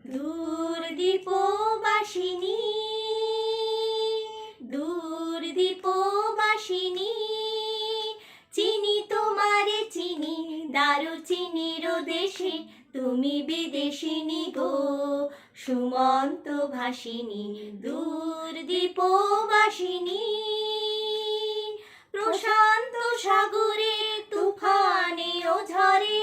দূর দীপবাসিনী, দূর দীপবাসিনী, চিনি তোমারে চিনি, দারুচিনির দেশে তুমি বিদেশিনী গো, সুমন্ত ভাসিনী। দূর দীপবাসিনী, প্রশান্ত সাগরে তুফানে ও ঝড়ে,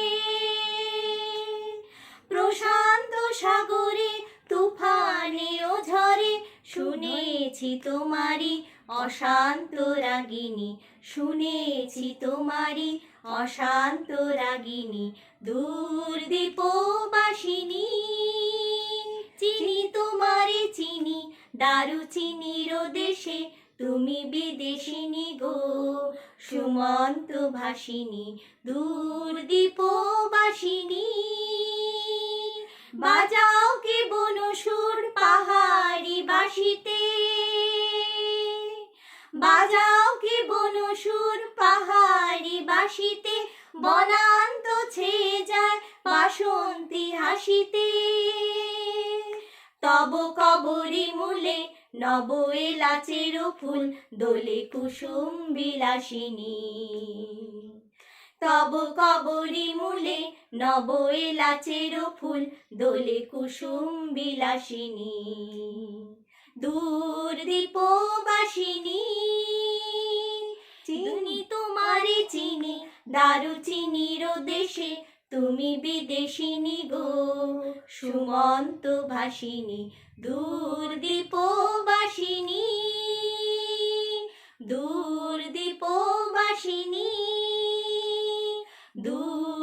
প্রশান্ত সাগরে তুফানে ও ঝড়ে, শুনেছি তোমারি অশান্ত রাগিনী, শুনেছি তোমারি অশান্ত রাগিনী। দূর দীপবাসিনী, চিনি তোমারে চিনি, দারুচিনির দেশে তুমি বিদেশিনী গো, সুমন্ত ভাসিনী। দূর দীপবাসিনী, বাজাও কে বনসুর পাহাড়ি বাসিতে, বাজাও কে বনসুর পাহাড়ি বাসিতে, বনান্ত ছেয়ে যায় বাসন্তী হাসিতে। তব কবরী মূলে নব এলাচের ফুল, দোলে কুসুম বিলাসিনী। তব কবরী মূলে নব এলাচের ফুল, দোলে কুসুম বিলাসিনী। দূর দীপবাসিনী, চিনি তোমারে চিনি, দারুচিনির দেশে তুমি বিদেশিনী গো, সুমন্ত ভাসিনী। দূর দীপবাসিনী, দূর দীপবাসিনী, দূর